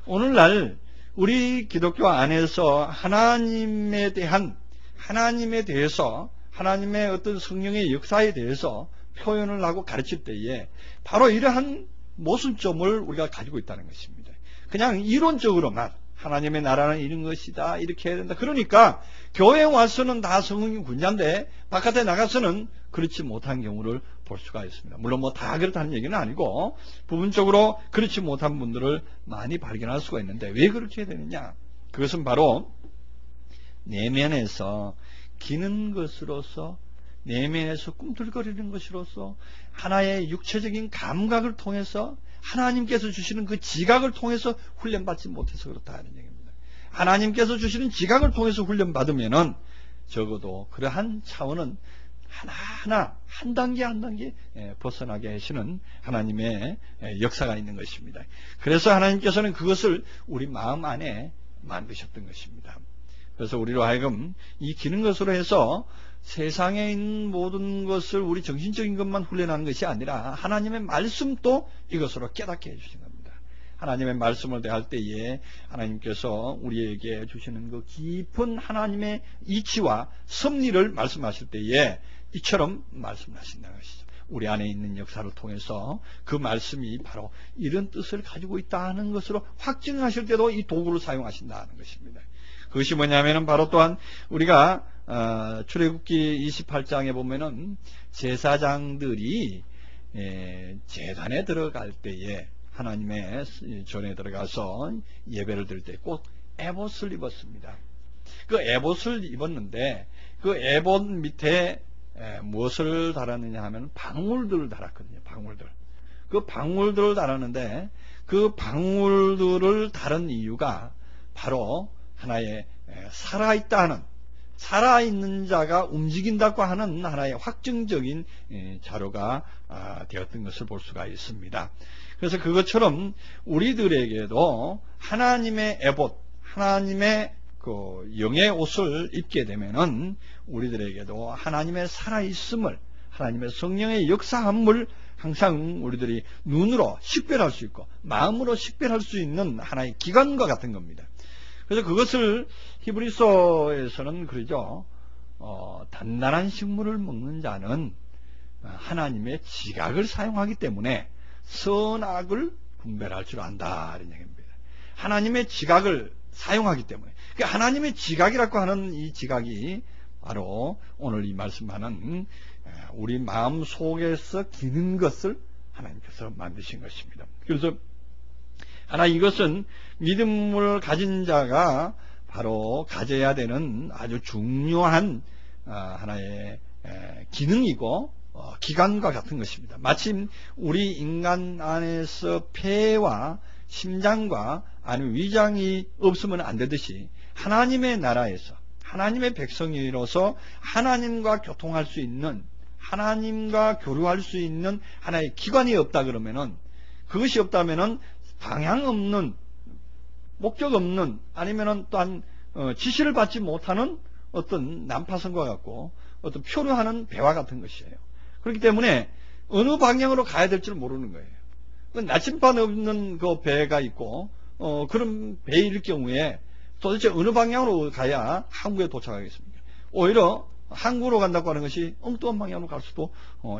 오늘날 우리 기독교 안에서 하나님에 대해서 하나님의 어떤 성령의 역사에 대해서 표현을 하고 가르칠 때에 바로 이러한 모순점을 우리가 가지고 있다는 것입니다. 그냥 이론적으로만 하나님의 나라는 이런 것이다, 이렇게 해야 된다. 그러니까 교회에 와서는 다 성령 군자인데 바깥에 나가서는 그렇지 못한 경우를 볼 수가 있습니다. 물론 다 그렇다는 얘기는 아니고 부분적으로 그렇지 못한 분들을 많이 발견할 수가 있는데 왜 그렇게 해야 되느냐? 그것은 바로 내면에서 기는 것으로서, 내면에서 꿈틀거리는 것으로서, 하나의 육체적인 감각을 통해서 하나님께서 주시는 그 지각을 통해서 훈련받지 못해서 그렇다는 얘기입니다. 하나님께서 주시는 지각을 통해서 훈련받으면은 적어도 그러한 차원은 하나하나 한 단계 한 단계 벗어나게 하시는 하나님의 역사가 있는 것입니다. 그래서 하나님께서는 그것을 우리 마음 안에 만드셨던 것입니다. 그래서 우리로 하여금 이 기는 것으로 해서 세상에 있는 모든 것을 우리 정신적인 것만 훈련하는 것이 아니라 하나님의 말씀도 이것으로 깨닫게 해주신 겁니다. 하나님의 말씀을 대할 때에 하나님께서 우리에게 주시는 그 깊은 하나님의 이치와 섭리를 말씀하실 때에 이처럼 말씀하신다는 것이죠. 우리 안에 있는 역사를 통해서 그 말씀이 바로 이런 뜻을 가지고 있다는 것으로 확증하실 때도 이 도구를 사용하신다는 것입니다. 그것이 뭐냐면은 바로 또한 우리가 출애굽기 28장에 보면은 제사장들이 제단에 들어갈 때에 하나님의 전에 들어가서 예배를 드릴 때 꼭 에봇을 입었습니다. 그 에봇을 입었는데 그 에봇 밑에 무엇을 달았느냐 하면 방울들을 달았거든요. 방울들. 그 방울들을 달았는데 그 방울들을 달은 이유가 바로 하나의 살아있는 자가 움직인다고 하는 하나의 확증적인 자료가 되었던 것을 볼 수가 있습니다. 그래서 그것처럼 우리들에게도 하나님의 에봇, 하나님의 그 영의 옷을 입게 되면은 우리들에게도 하나님의 살아있음을, 하나님의 성령의 역사함을 항상 우리들이 눈으로 식별할 수 있고 마음으로 식별할 수 있는 하나의 기관과 같은 겁니다. 그래서 그것을 히브리서에서는 그러죠. 단단한 식물을 먹는 자는 하나님의 지각을 사용하기 때문에 선악을 분별할 줄 안다, 이런 얘기입니다. 하나님의 지각을 사용하기 때문에. 그러니까 하나님의 지각이라고 하는 이 지각이 바로 오늘 이 말씀하는 우리 마음 속에서 기는 것을 하나님께서 만드신 것입니다. 그래서 이것은 믿음을 가진 자가 바로 가져야 되는 아주 중요한 하나의 기능이고 기관과 같은 것입니다. 마침 우리 인간 안에서 폐와 심장과 아니면 위장이 없으면 안 되듯이 하나님의 나라에서 하나님의 백성으로서 하나님과 교통할 수 있는, 하나님과 교류할 수 있는 하나의 기관이 없다 그러면은, 그것이 없다면은 방향 없는, 목적 없는, 아니면은 또한 지시를 받지 못하는 어떤 난파선과 같고 어떤 표류하는 배와 같은 것이에요. 그렇기 때문에 어느 방향으로 가야 될 줄 모르는 거예요. 나침반 없는 그 배가 있고 그런 배일 경우에 도대체 어느 방향으로 가야 항구에 도착하겠습니까? 오히려 항구로 간다고 하는 것이 엉뚱한 방향으로 갈 수도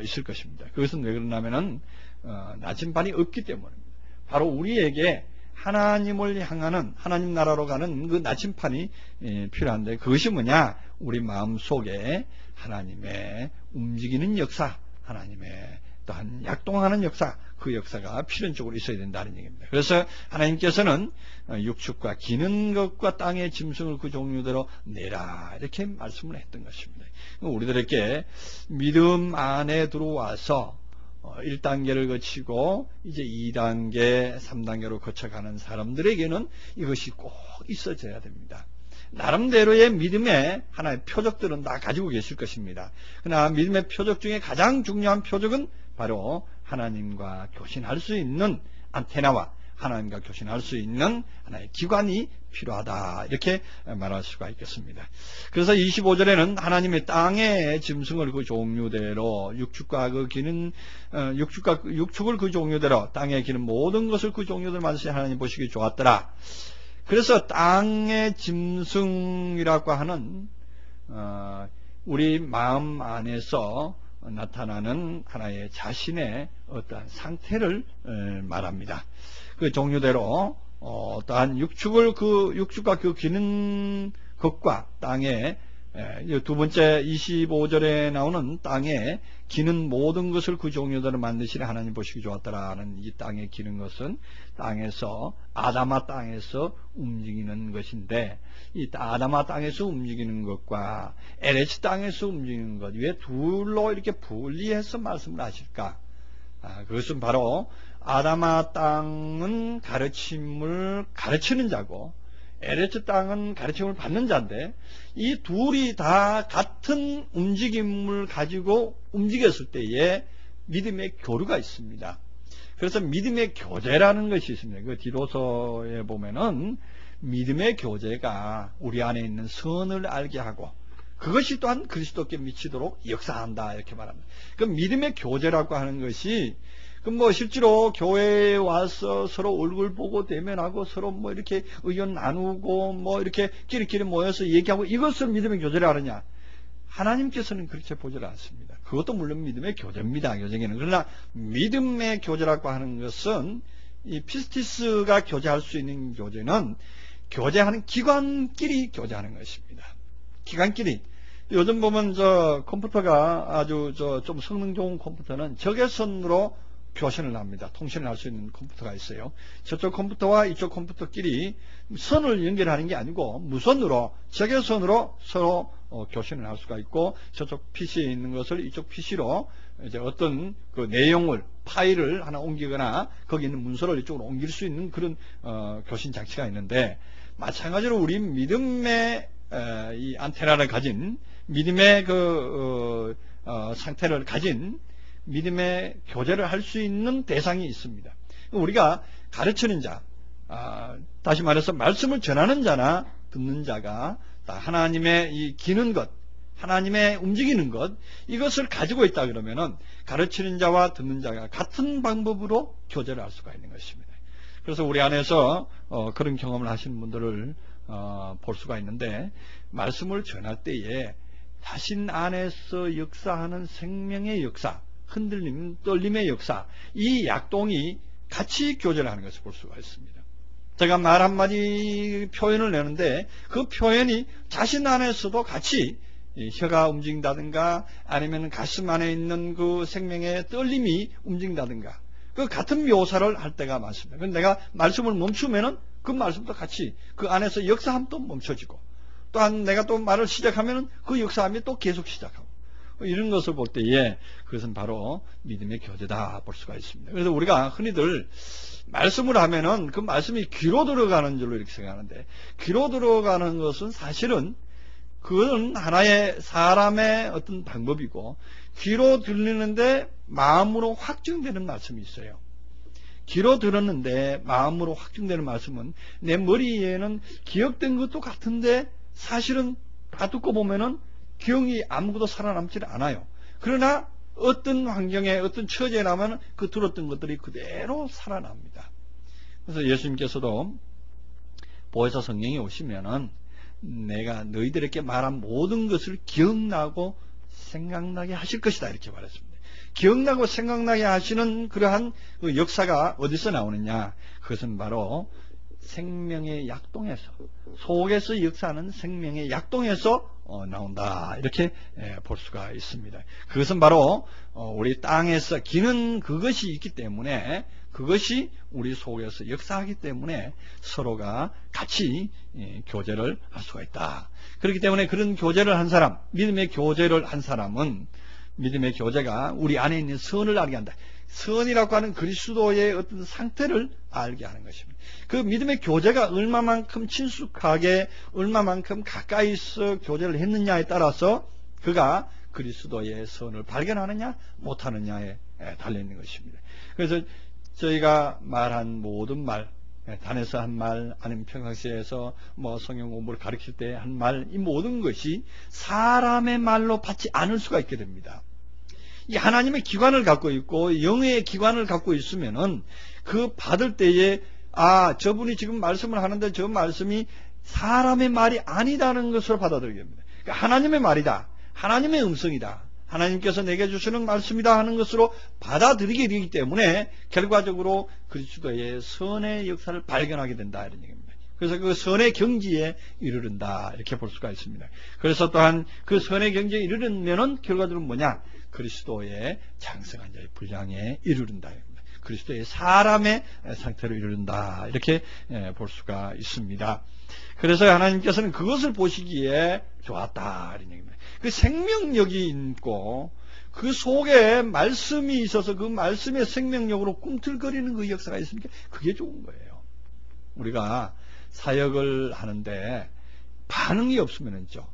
있을 것입니다. 그것은 왜 그러냐면은 나침반이 없기 때문입니다. 바로 우리에게 하나님을 향하는, 하나님 나라로 가는 그 나침반이 필요한데, 그것이 뭐냐? 우리 마음 속에 하나님의 움직이는 역사, 하나님의 또한 약동하는 역사, 그 역사가 필연적으로 있어야 된다는 얘기입니다. 그래서 하나님께서는 육축과 기는 것과 땅의 짐승을 그 종류대로 내라, 이렇게 말씀을 했던 것입니다. 우리들에게 믿음 안에 들어와서 1단계를 거치고 이제 2단계, 3단계로 거쳐가는 사람들에게는 이것이 꼭 있어져야 됩니다. 나름대로의 믿음의 하나의 표적들은 다 가지고 계실 것입니다. 그러나 믿음의 표적 중에 가장 중요한 표적은 바로 하나님과 교신할 수 있는 안테나와 하나님과 교신할 수 있는 하나의 기관이 필요하다, 이렇게 말할 수가 있겠습니다. 그래서 25절에는 하나님의 땅의 짐승을 그 종류대로 육축과 그 기는 육축을 그 종류대로 땅에 기는 모든 것을 그 종류대로 만드신 하나님 보시기 좋았더라. 그래서 땅의 짐승이라고 하는 우리 마음 안에서 나타나는 하나의 자신의 어떠한 상태를 말합니다. 그 종류대로 어떠한 육축과 그 기는 것과 땅에, 두 번째 25절에 나오는 땅에 기는 모든 것을 그 종류대로 만드시니 하나님 보시기 좋았더라는 이 땅에 기는 것은 땅에서, 아담아 땅에서 움직이는 것인데, 이 아담아 땅에서 움직이는 것과 LH 땅에서 움직이는 것, 왜 둘로 이렇게 분리해서 말씀을 하실까? 그것은 바로 아담아 땅은 가르침을 가르치는 자고 LH 땅은 가르침을 받는 자인데, 이 둘이 다 같은 움직임을 가지고 움직였을 때에 믿음의 교류가 있습니다. 그래서 믿음의 교제라는 것이 있습니다. 그 디도서에 보면은 믿음의 교제가 우리 안에 있는 선을 알게 하고 그것이 또한 그리스도께 미치도록 역사한다, 이렇게 말합니다. 그 믿음의 교제라고 하는 것이 실제로 교회에 와서 서로 얼굴 보고 대면하고 서로 이렇게 의견 나누고 이렇게 끼리끼리 모여서 얘기하고 이것을 믿음의 교제라 하느냐? 하나님께서는 그렇게 보지 않습니다. 그것도 물론 믿음의 교제입니다, 교제는. 그러나 믿음의 교제라고 하는 것은 이 피스티스가 교제할 수 있는 교제는 교제하는 기관끼리 교제하는 것입니다. 기관끼리. 요즘 보면 컴퓨터가 아주 좀 성능 좋은 컴퓨터는 적외선으로 교신을 합니다. 통신을 할 수 있는 컴퓨터가 있어요. 저쪽 컴퓨터와 이쪽 컴퓨터끼리 선을 연결하는 게 아니고 무선으로, 적외선으로 서로 교신을 할 수가 있고, 저쪽 PC에 있는 것을 이쪽 PC로 이제 어떤 그 내용을, 파일을 하나 옮기거나 거기 있는 문서를 이쪽으로 옮길 수 있는 그런 교신 장치가 있는데, 마찬가지로 우리 믿음의 이 안테나를 가진, 믿음의 상태를 가진 믿음의 교제를 할 수 있는 대상이 있습니다. 우리가 가르치는 자, 다시 말해서 말씀을 전하는 자나 듣는 자가 하나님의 이 기는 것, 하나님의 움직이는 것, 이것을 가지고 있다 그러면은 가르치는 자와 듣는 자가 같은 방법으로 교제를 할 수가 있는 것입니다. 그래서 우리 안에서 그런 경험을 하시는 분들을 볼 수가 있는데, 말씀을 전할 때에 자신 안에서 역사하는 생명의 역사, 흔들림, 떨림의 역사, 이 약동이 같이 교제를 하는 것을 볼 수가 있습니다. 제가 말 한마디 표현을 내는데 그 표현이 자신 안에서도 같이 혀가 움직인다든가 아니면 가슴 안에 있는 그 생명의 떨림이 움직인다든가 그 같은 묘사를 할 때가 많습니다. 그런데 내가 말씀을 멈추면은 그 말씀도 같이 그 안에서 역사함이 또 멈춰지고, 또한 내가 또 말을 시작하면은 그 역사함이 또 계속 시작하고, 이런 것을 볼 때에 그것은 바로 믿음의 교제다 볼 수가 있습니다. 그래서 우리가 흔히들 말씀을 하면은 그 말씀이 귀로 들어가는 줄로 이렇게 생각하는데, 귀로 들어가는 것은 사실은 그건 하나의 사람의 어떤 방법이고, 귀로 들리는데 마음으로 확증되는 말씀이 있어요. 귀로 들었는데 마음으로 확증되는 말씀은 내 머리에는 기억된 것도 같은데 사실은 다 듣고 보면은 기억이 아무것도 살아남지는 않아요. 그러나 어떤 환경에 어떤 처지에 나면 그 들었던 것들이 그대로 살아납니다. 그래서 예수님께서도 보혜사 성령이 오시면은 내가 너희들에게 말한 모든 것을 기억나고 생각나게 하실 것이다, 이렇게 말했습니다. 기억나고 생각나게 하시는 그러한 그 역사가 어디서 나오느냐? 그것은 바로 생명의 약동에서, 속에서 역사하는 생명의 약동에서 나온다, 이렇게 볼 수가 있습니다. 그것은 바로 우리 땅에서 기는 그것이 있기 때문에, 그것이 우리 속에서 역사하기 때문에 서로가 같이 교제를 할 수가 있다. 그렇기 때문에 그런 교제를 한 사람, 믿음의 교제를 한 사람은 믿음의 교제가 우리 안에 있는 선을 알게 한다. 선이라고 하는 그리스도의 어떤 상태를 알게 하는 것입니다. 그 믿음의 교제가 얼마만큼 친숙하게, 얼마만큼 가까이서 교제를 했느냐에 따라서 그가 그리스도의 선을 발견하느냐 못하느냐에 달려있는 것입니다. 그래서 저희가 말한 모든 말, 단에서 한 말, 아니면 평상시에서 성경 공부를 가르칠 때 한 말, 이 모든 것이 사람의 말로 받지 않을 수가 있게 됩니다. 이 하나님의 기관을 갖고 있고 영의 기관을 갖고 있으면은 그 받을 때에 저분이 지금 말씀을 하는데 저 말씀이 사람의 말이 아니다는 것으로 받아들이게 됩니다. 그러니까 하나님의 말이다. 하나님의 음성이다. 하나님께서 내게 주시는 말씀이다 하는 것으로 받아들이게 되기 때문에 결과적으로 그리스도의 선의 역사를 발견하게 된다 이런 얘기입니다. 그래서 그 선의 경지에 이르른다 이렇게 볼 수가 있습니다. 그래서 또한 그 선의 경지에 이르르면은 결과적으로 뭐냐? 그리스도의 장성한 자의 분량에 이르른다. 그리스도의 사람의 상태로 이르른다. 이렇게 볼 수가 있습니다. 그래서 하나님께서는 그것을 보시기에 좋았다. 이런 얘기입니다. 그 생명력이 있고 그 속에 말씀이 있어서 그 말씀의 생명력으로 꿈틀거리는 그 역사가 있으니까 그게 좋은 거예요. 우리가 사역을 하는데 반응이 없으면은죠.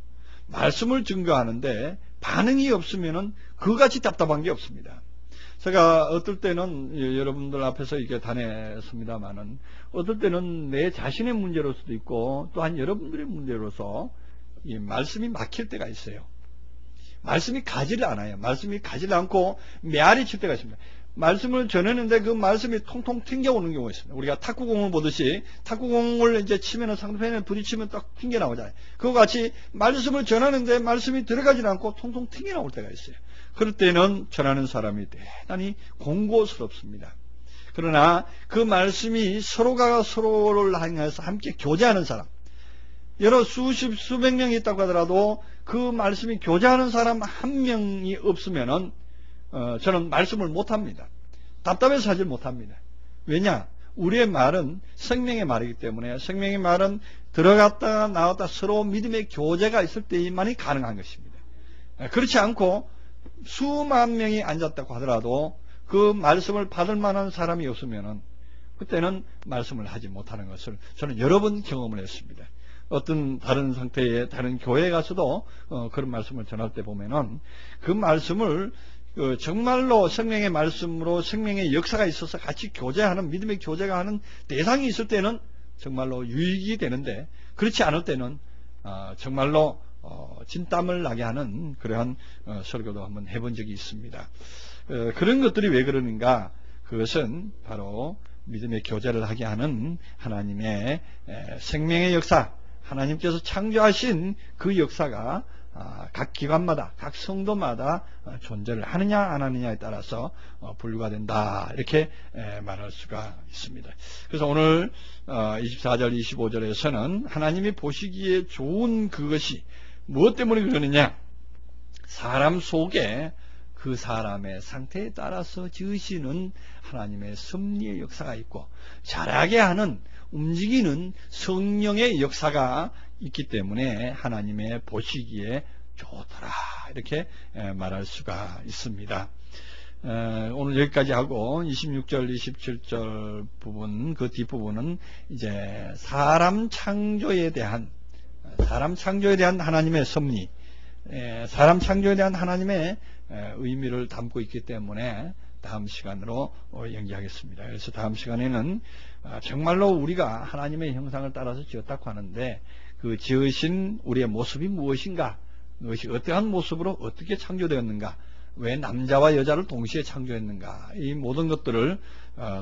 말씀을 증거하는데 반응이 없으면은 그같이 답답한 게 없습니다. 제가 어떨 때는 여러분들 앞에서 이게 다녔습니다만은 어떨 때는 내 자신의 문제로 수도 있고 또한 여러분들의 문제로서 이 말씀이 막힐 때가 있어요. 말씀이 가지를 않아요. 말씀이 가지를 않고 메아리 칠 때가 있습니다. 말씀을 전했는데 그 말씀이 통통 튕겨오는 경우가 있습니다. 우리가 탁구공을 보듯이 탁구공을 이제 치면은 상대편에 부딪히면 딱 튕겨 나오잖아요. 그와 같이 말씀을 전하는데 말씀이 들어가지 않고 통통 튕겨 나올 때가 있어요. 그럴 때는 전하는 사람이 대단히 공고스럽습니다. 그러나 그 말씀이 서로가 서로를 향해서 함께 교제하는 사람, 여러 수백 명이 있다고 하더라도 그 말씀이 교제하는 사람 한 명이 없으면은 저는 말씀을 못합니다. 답답해서 하질 못합니다. 왜냐? 우리의 말은 생명의 말이기 때문에 생명의 말은 들어갔다가 나왔다 서로 믿음의 교제가 있을 때만이 가능한 것입니다. 그렇지 않고 수만 명이 앉았다고 하더라도 그 말씀을 받을 만한 사람이 없으면은 그때는 말씀을 하지 못하는 것을 저는 여러 번 경험을 했습니다. 어떤 다른 상태의 다른 교회에 가서도 그런 말씀을 전할 때 보면은 그 말씀을 정말로 생명의 말씀으로 생명의 역사가 있어서 같이 교제하는 믿음의 교제가 하는 대상이 있을 때는 정말로 유익이 되는데 그렇지 않을 때는 정말로 진땀을 나게 하는 그러한 설교도 한번 해본 적이 있습니다. 그런 것들이 왜 그러는가? 그것은 바로 믿음의 교제를 하게 하는 하나님의 생명의 역사, 하나님께서 창조하신 그 역사가 각 기관마다 각 성도마다 존재를 하느냐 안 하느냐에 따라서 분류가 된다 이렇게 말할 수가 있습니다. 그래서 오늘 24절 25절에서는 하나님이 보시기에 좋은 그것이 무엇 때문에 그러느냐? 사람 속에 그 사람의 상태에 따라서 지으시는 하나님의 섭리의 역사가 있고 자라게 하는 움직이는 성령의 역사가 있기 때문에 하나님의 보시기에 좋더라 이렇게 말할 수가 있습니다. 오늘 여기까지 하고 26절 27절 부분 그 뒷부분은 이제 사람 창조에 대한 하나님의 섭리, 사람 창조에 대한 하나님의 의미를 담고 있기 때문에 다음 시간으로 연기하겠습니다. 그래서 다음 시간에는 정말로 우리가 하나님의 형상을 따라서 지었다고 하는데 그 지으신 우리의 모습이 무엇인가, 그것이 어떠한 모습으로 어떻게 창조되었는가, 왜 남자와 여자를 동시에 창조했는가, 이 모든 것들을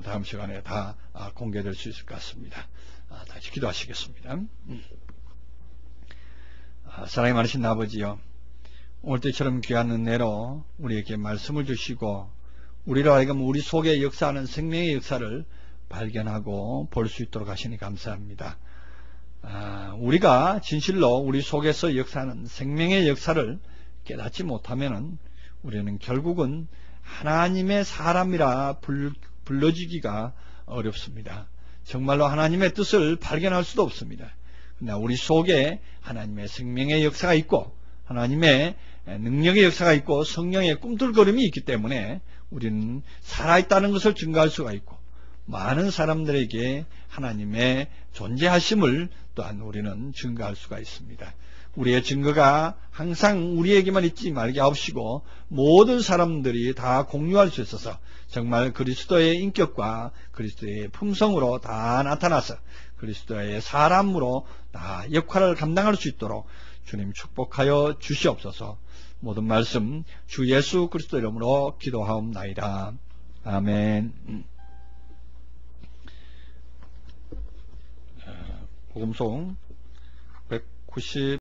다음 시간에 다 공개될 수 있을 것 같습니다. 다시 기도하시겠습니다. 사랑이 많으신 아버지요, 오늘 때처럼 귀한 은혜로 우리에게 말씀을 주시고 우리로 하여금 우리 속에 역사하는 생명의 역사를 발견하고 볼 수 있도록 하시니 감사합니다. 우리가 진실로 우리 속에서 역사하는 생명의 역사를 깨닫지 못하면 우리는 결국은 하나님의 사람이라 불러지기가 어렵습니다. 정말로 하나님의 뜻을 발견할 수도 없습니다. 그러나 우리 속에 하나님의 생명의 역사가 있고 하나님의 능력의 역사가 있고 성령의 꿈틀거림이 있기 때문에 우리는 살아있다는 것을 증거할 수가 있고 많은 사람들에게 하나님의 존재하심을 또한 우리는 증거할 수가 있습니다. 우리의 증거가 항상 우리에게만 있지 말게 하옵시고 모든 사람들이 다 공유할 수 있어서 정말 그리스도의 인격과 그리스도의 품성으로 다 나타나서 그리스도의 사람으로 다 역할을 감당할 수 있도록 주님 축복하여 주시옵소서. 모든 말씀 주 예수 그리스도 이름으로 기도하옵나이다. 아멘. 복음송 190